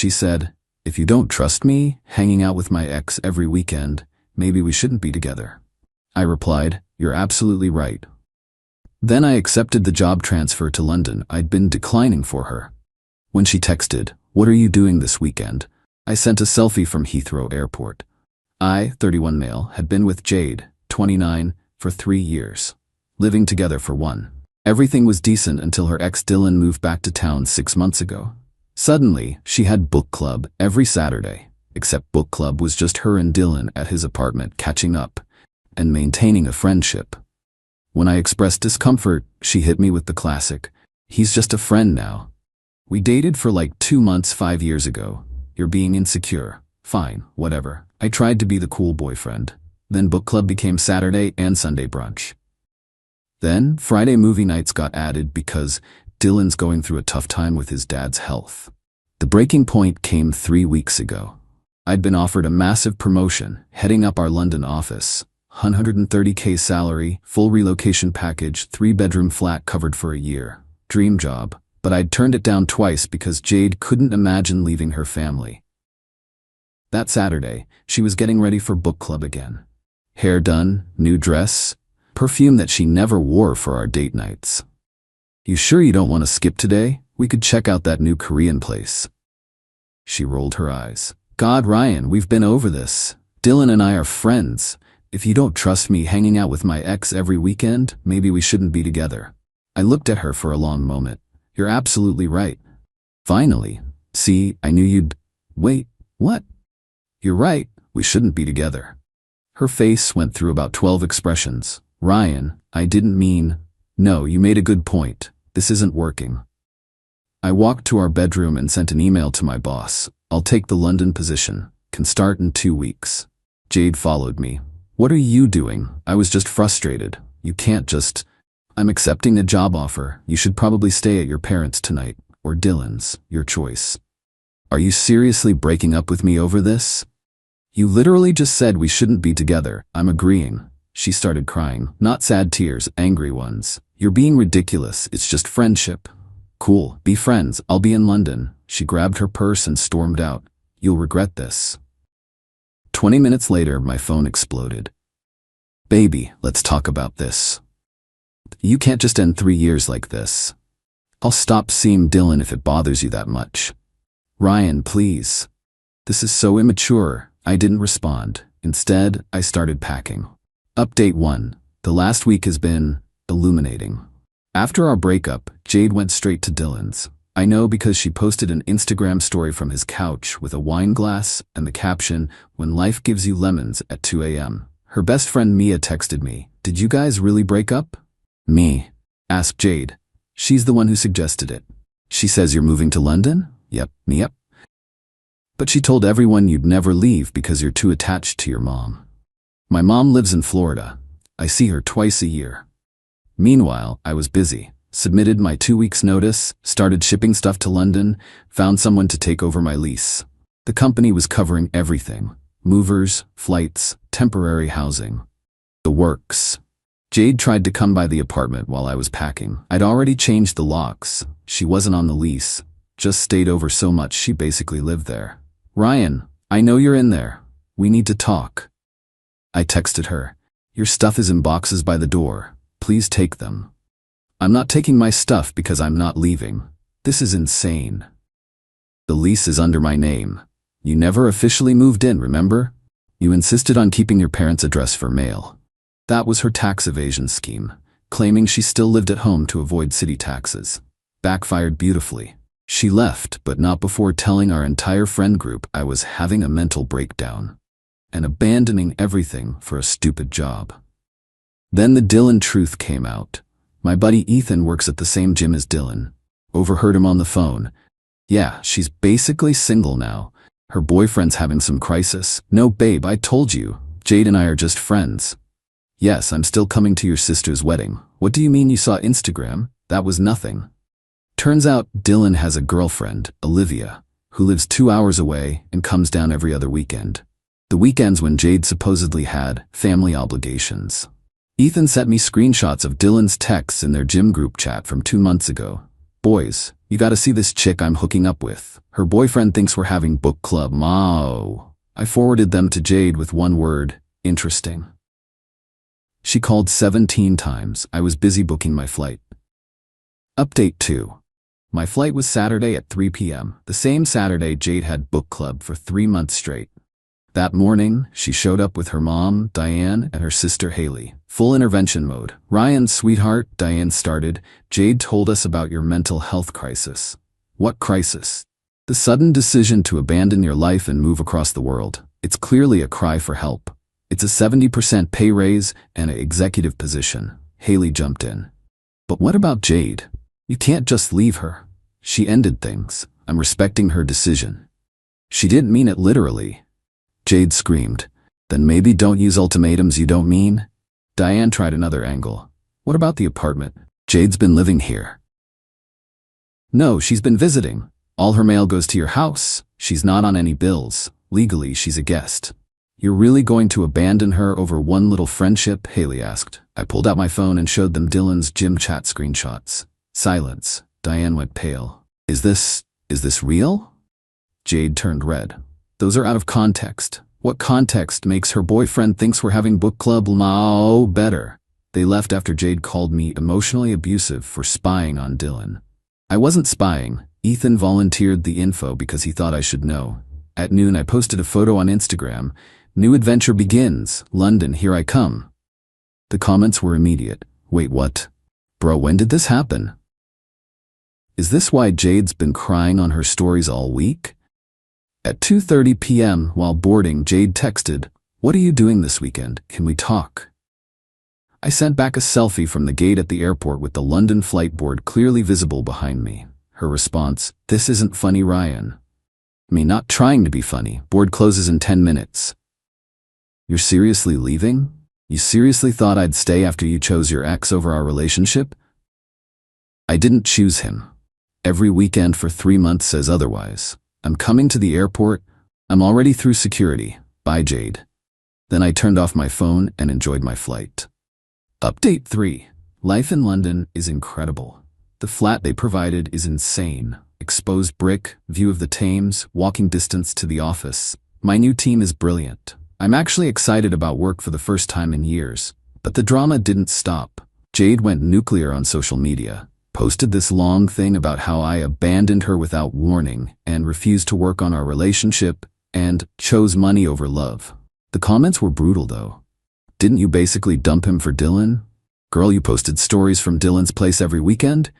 She said, "If you don't trust me, hanging out with my ex every weekend, maybe we shouldn't be together." I replied, "You're absolutely right." Then I accepted the job transfer to London I'd been declining for her. When she texted, "What are you doing this weekend?" I sent a selfie from Heathrow Airport. I, 31 male, had been with Jade, 29, for 3 years, living together for 1. Everything was decent until her ex Dylan moved back to town 6 months ago. Suddenly, she had book club every Saturday, except book club was just her and Dylan at his apartment catching up and maintaining a friendship. When I expressed discomfort, she hit me with the classic, "He's just a friend now. We dated for like 2 months 5 years ago. You're being insecure. Fine, whatever." I tried to be the cool boyfriend. Then book club became Saturday and Sunday brunch. Then Friday movie nights got added because Dylan's going through a tough time with his dad's health. The breaking point came 3 weeks ago. I'd been offered a massive promotion, heading up our London office. 130K salary, full relocation package, 3-bedroom flat covered for a year. Dream job. But I'd turned it down twice because Jade couldn't imagine leaving her family. That Saturday, she was getting ready for book club again. Hair done, new dress, perfume that she never wore for our date nights. "You sure you don't want to skip today? We could check out that new Korean place." She rolled her eyes. "God, Ryan, we've been over this. Dylan and I are friends. If you don't trust me hanging out with my ex every weekend, maybe we shouldn't be together." I looked at her for a long moment. "You're absolutely right." "Finally. See, I knew you'd—" "Wait, what?" "You're right, we shouldn't be together." Her face went through about 12 expressions. "Ryan, I didn't mean—" "No, you made a good point. This isn't working." I walked to our bedroom and sent an email to my boss. "I'll take the London position. Can start in 2 weeks. Jade followed me. "What are you doing?" I was just frustrated. "You can't just—" "I'm accepting a job offer. You should probably stay at your parents' tonight, or Dylan's, your choice." "Are you seriously breaking up with me over this?" "You literally just said we shouldn't be together." "I'm agreeing." She started crying, not sad tears, angry ones. "You're being ridiculous. It's just friendship." "Cool, be friends. I'll be in London." She grabbed her purse and stormed out. "You'll regret this." 20 minutes later, my phone exploded. "Baby, let's talk about this. You can't just end 3 years like this. I'll stop seeing Dylan if it bothers you that much." "Ryan, please." "This is so immature." I didn't respond. Instead, I started packing. Update 1. The last week has been illuminating. After our breakup, Jade went straight to Dylan's. I know because she posted an Instagram story from his couch with a wine glass and the caption, "When life gives you lemons," at 2 a.m. Her best friend Mia texted me, "Did you guys really break up?" "Me?" asked Jade. She's the one who suggested it. "She says you're moving to London?" "Yep, yep. But she told everyone you'd never leave because you're too attached to your mom." "My mom lives in Florida. I see her twice a year." Meanwhile, I was busy. Submitted my 2 weeks notice, started shipping stuff to London, found someone to take over my lease. The company was covering everything. Movers, flights, temporary housing. The works. Jade tried to come by the apartment while I was packing. I'd already changed the locks. She wasn't on the lease. Just stayed over so much she basically lived there. "Ryan, I know you're in there. We need to talk." I texted her. "Your stuff is in boxes by the door. Please take them." "I'm not taking my stuff because I'm not leaving. This is insane. The lease is under my name. You never officially moved in, remember? You insisted on keeping your parents' address for mail." That was her tax evasion scheme, claiming she still lived at home to avoid city taxes. Backfired beautifully. She left, but not before telling our entire friend group I was having a mental breakdown and abandoning everything for a stupid job. Then the Dylan truth came out. My buddy Ethan works at the same gym as Dylan. Overheard him on the phone. "Yeah, she's basically single now. Her boyfriend's having some crisis." "No, babe, I told you. Jade and I are just friends." "Yes, I'm still coming to your sister's wedding." "What do you mean you saw Instagram? That was nothing." Turns out Dylan has a girlfriend, Olivia, who lives 2 hours away and comes down every other weekend. The weekends when Jade supposedly had family obligations. Ethan sent me screenshots of Dylan's texts in their gym group chat from 2 months ago. "Boys, You gotta see this chick I'm hooking up with. Her boyfriend thinks we're having book club. Mao. I forwarded them to Jade with one word, interesting. She called 17 times. I was busy booking my flight. Update 2. My flight was Saturday at 3 p.m., the same Saturday Jade had book club for 3 months straight. That morning, she showed up with her mom, Diane, and her sister Haley. Full intervention mode. Ryan, sweetheart, Diane started. Jade told us about your mental health crisis. What crisis? The sudden decision to abandon your life and move across the world. It's clearly a cry for help. It's a 70% pay raise and an executive position. Haley jumped in. But what about Jade? You can't just leave her. She ended things. I'm respecting her decision. She didn't mean it literally. Jade screamed. Then maybe don't use ultimatums you don't mean? Diane tried another angle. What about the apartment? Jade's been living here. No, she's been visiting. All her mail goes to your house. She's not on any bills. Legally, she's a guest. You're really going to abandon her over one little friendship? Haley asked. I pulled out my phone and showed them Dylan's gym chat screenshots. Silence. Diane went pale. Is this real? Jade turned red. Those are out of context. What context makes her boyfriend thinks we're having book club? Oh, better. They left after Jade called me emotionally abusive for spying on Dylan. I wasn't spying. Ethan volunteered the info because he thought I should know. At noon, I posted a photo on Instagram. New adventure begins. London, here I come. The comments were immediate. Wait, what? Bro, when did this happen? Is this why Jade's been crying on her stories all week? At 2:30 p.m., while boarding, Jade texted, "What are you doing this weekend? Can we talk?" I sent back a selfie from the gate at the airport with the London flight board clearly visible behind me. Her response, "This isn't funny, Ryan." Me not trying to be funny. Board closes in 10 minutes. You're seriously leaving? You seriously thought I'd stay after you chose your ex over our relationship? I didn't choose him. Every weekend for 3 months says otherwise. I'm coming to the airport. I'm already through security. Bye, Jade. Then I turned off my phone and enjoyed my flight. Update 3. Life in London is incredible. The flat they provided is insane. Exposed brick, view of the Thames, walking distance to the office. My new team is brilliant. I'm actually excited about work for the first time in years. But the drama didn't stop. Jade went nuclear on social media. Posted this long thing about how I abandoned her without warning and refused to work on our relationship and chose money over love. The comments were brutal though. Didn't you basically dump him for Dylan? Girl, you posted stories from Dylan's place every weekend?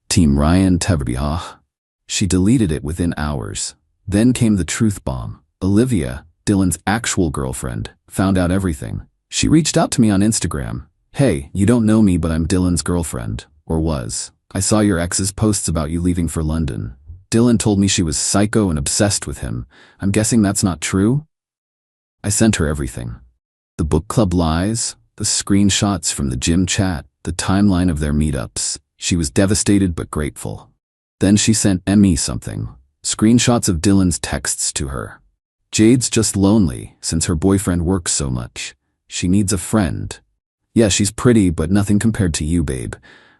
Team Ryan Teverbihah. She deleted it within hours. Then came the truth bomb. Olivia, Dylan's actual girlfriend, found out everything. She reached out to me on Instagram. Hey, you don't know me, but I'm Dylan's girlfriend. Or was. I saw your ex's posts about you leaving for London. Dylan told me she was psycho and obsessed with him. I'm guessing that's not true? I sent her everything. The book club lies, the screenshots from the gym chat, the timeline of their meetups. She was devastated but grateful. Then she sent Emmy something. Screenshots of Dylan's texts to her. Jade's just lonely since her boyfriend works so much. She needs a friend. Yeah, she's pretty, but nothing compared to you, babe.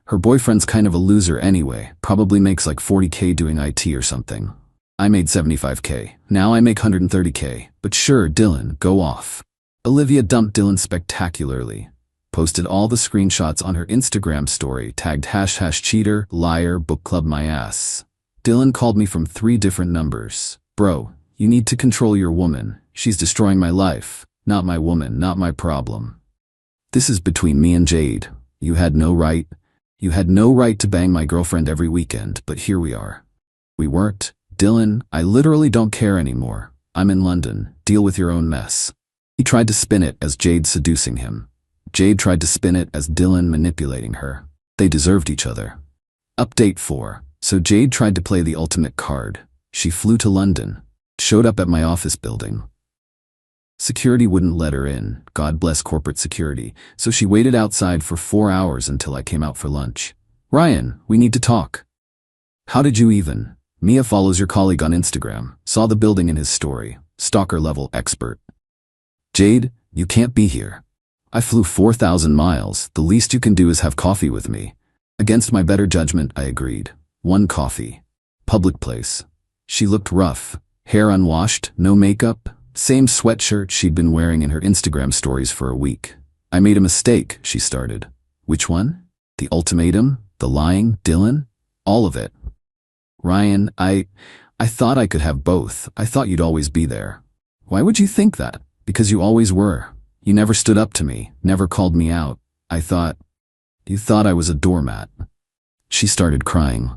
Her boyfriend's kind of a loser anyway, probably makes like 40K doing IT or something. I made 75K, now I make 130K, but sure, Dylan, go off. Olivia dumped Dylan spectacularly. Posted all the screenshots on her Instagram story, tagged # cheater, liar, book club my ass. Dylan called me from 3 different numbers. Bro, you need to control your woman. She's destroying my life. Not my woman, not my problem. This is between me and Jade. You had no right. You had no right to bang my girlfriend every weekend, but here we are. We weren't. Dylan, I literally don't care anymore. I'm in London. Deal with your own mess. He tried to spin it as Jade seducing him. Jade tried to spin it as Dylan manipulating her. They deserved each other. Update 4. So Jade tried to play the ultimate card. She flew to London. Showed up at my office building. Security wouldn't let her in, God bless corporate security, so she waited outside for 4 hours until I came out for lunch. Ryan, we need to talk. How did you even? Mia follows your colleague on Instagram, saw the building in his story, stalker level expert. Jade, you can't be here. I flew 4,000 miles, the least you can do is have coffee with me. Against my better judgment, I agreed. One coffee. Public place. She looked rough. Hair unwashed, no makeup, same sweatshirt she'd been wearing in her Instagram stories for a week. I made a mistake, she started. Which one? The ultimatum? The lying? Dylan? All of it. Ryan, I thought I could have both. I thought you'd always be there. Why would you think that? Because you always were. You never stood up to me, never called me out. You thought I was a doormat. She started crying.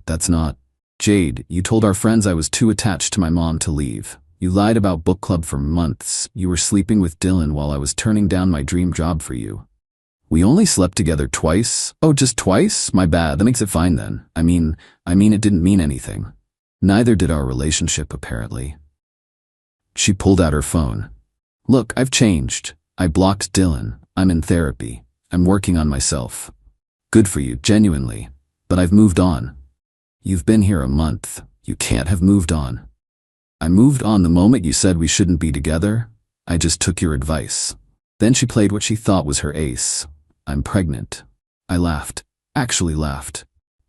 That's not. Jade, you told our friends I was too attached to my mom to leave. You lied about book club for months. You were sleeping with Dylan while I was turning down my dream job for you. We only slept together twice. Oh, just twice? My bad. That makes it fine then. I mean, it didn't mean anything. Neither did our relationship, apparently. She pulled out her phone. Look, I've changed. I blocked Dylan. I'm in therapy. I'm working on myself. Good for you, genuinely. But I've moved on. You've been here a month. You can't have moved on. I moved on the moment you said we shouldn't be together. I just took your advice. Then she played what she thought was her ace. I'm pregnant. I laughed. Actually laughed.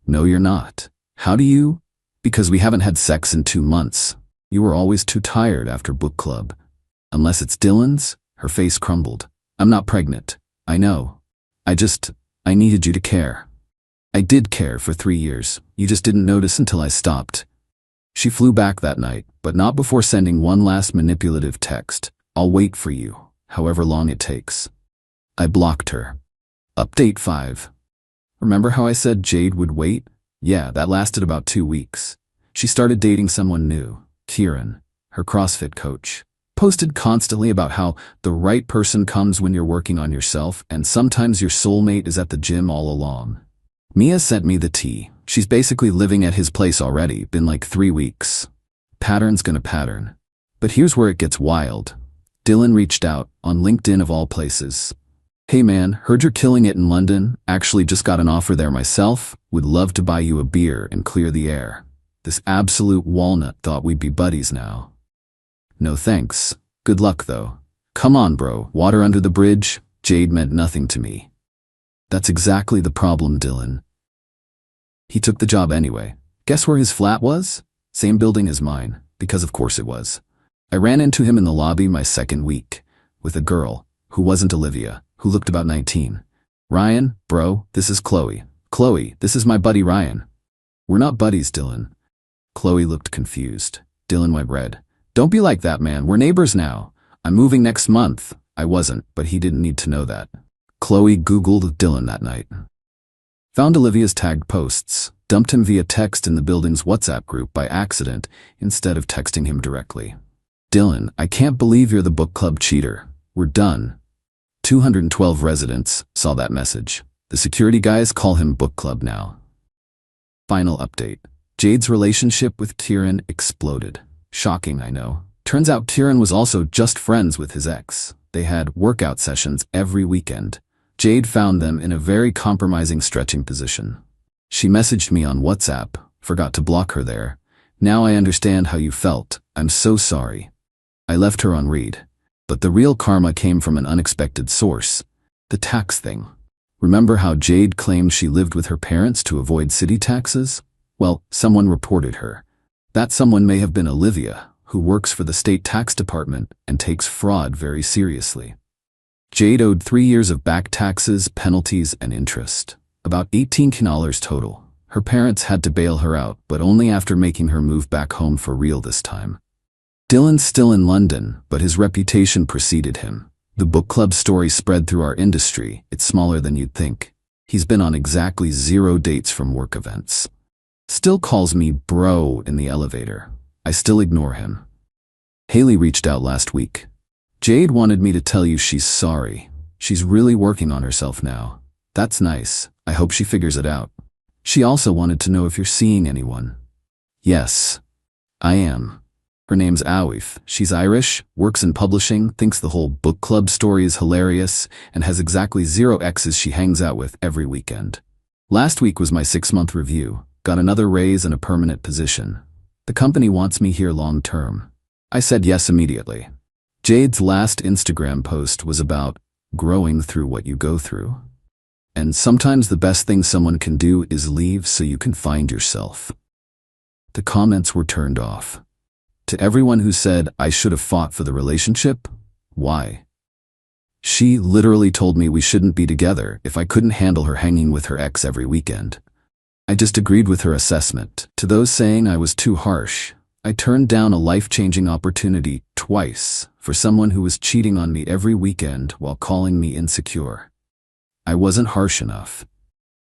No, you're not. How do you? Because we haven't had sex in 2 months. You were always too tired after book club. Unless it's Dylan's? Her face crumbled. I'm not pregnant. I know. I needed you to care. I did care for 3 years. You just didn't notice until I stopped. She flew back that night, but not before sending one last manipulative text. I'll wait for you, however long it takes. I blocked her. Update 5. Remember how I said Jade would wait? Yeah, that lasted about 2 weeks. She started dating someone new, Kieran, her CrossFit coach. Posted constantly about how the right person comes when you're working on yourself, and sometimes your soulmate is at the gym all along. Mia sent me the tea. She's basically living at his place already, been like 3 weeks. Pattern's gonna pattern. But here's where it gets wild. Dylan reached out, on LinkedIn of all places. Hey man, heard you're killing it in London, actually just got an offer there myself, would love to buy you a beer and clear the air. This absolute walnut thought we'd be buddies now. No thanks. Good luck though. Come on bro, water under the bridge? Jade meant nothing to me. That's exactly the problem, Dylan. He took the job anyway. Guess where his flat was? Same building as mine, because of course it was. I ran into him in the lobby my second week, with a girl, who wasn't Olivia, who looked about 19. Ryan, bro, this is Chloe. Chloe, this is my buddy Ryan. We're not buddies, Dylan. Chloe looked confused. Dylan went red. Don't be like that, man. We're neighbors now. I'm moving next month. I wasn't, but he didn't need to know that. Chloe Googled Dylan that night. Found Olivia's tagged posts, dumped him via text in the building's WhatsApp group by accident instead of texting him directly. Dylan, I can't believe you're the book club cheater. We're done. 212 residents saw that message. The security guys call him book club now. Final update. Jade's relationship with Kieran exploded. Shocking, I know. Turns out Kieran was also just friends with his ex. They had workout sessions every weekend. Jade found them in a very compromising stretching position. She messaged me on WhatsApp, forgot to block her there. Now I understand how you felt. I'm so sorry. I left her on read. But the real karma came from an unexpected source. The tax thing. Remember how Jade claimed she lived with her parents to avoid city taxes? Well, someone reported her. That someone may have been Olivia, who works for the state tax department and takes fraud very seriously. Jade owed 3 years of back taxes, penalties, and interest. About $18 total. Her parents had to bail her out, but only after making her move back home for real this time. Dylan's still in London, but his reputation preceded him. The book club story spread through our industry. It's smaller than you'd think. He's been on exactly 0 dates from work events. Still calls me bro in the elevator. I still ignore him. Haley reached out last week. Jade wanted me to tell you she's sorry. She's really working on herself now. That's nice. I hope she figures it out. She also wanted to know if you're seeing anyone. Yes, I am. Her name's Awif. She's Irish, works in publishing, thinks the whole book club story is hilarious, and has exactly 0 exes she hangs out with every weekend. Last week was my 6-month review. Got another raise and a permanent position. The company wants me here long term. I said yes immediately. Jade's last Instagram post was about growing through what you go through. And sometimes the best thing someone can do is leave so you can find yourself. The comments were turned off. To everyone who said I should have fought for the relationship, why? She literally told me we shouldn't be together if I couldn't handle her hanging with her ex every weekend. I just agreed with her assessment. To those saying I was too harsh, I turned down a life-changing opportunity twice for someone who was cheating on me every weekend while calling me insecure. I wasn't harsh enough.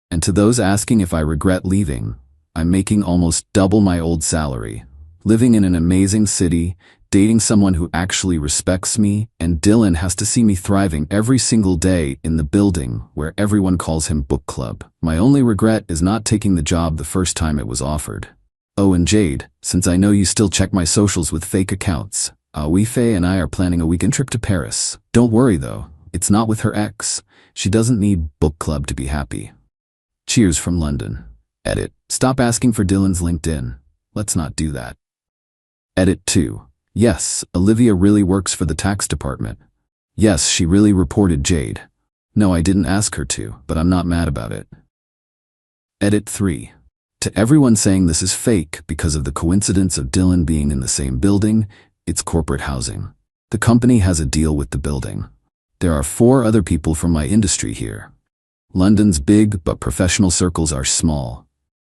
And to those asking if I regret leaving, I'm making almost double my old salary, living in an amazing city, dating someone who actually respects me, and Dylan has to see me thriving every single day in the building where everyone calls him book club. My only regret is not taking the job the first time it was offered. Oh, and Jade, since I know you still check my socials with fake accounts, Faye and I are planning a weekend trip to Paris. Don't worry though, it's not with her ex. She doesn't need book club to be happy. Cheers from London. Edit. Stop asking for Dylan's LinkedIn. Let's not do that. Edit 2. Yes, Olivia really works for the tax department. Yes, she really reported Jade. No, I didn't ask her to, but I'm not mad about it. Edit 3. To everyone saying this is fake because of the coincidence of Dylan being in the same building, it's corporate housing. The company has a deal with the building. There are 4 other people from my industry here. London's big, but professional circles are small.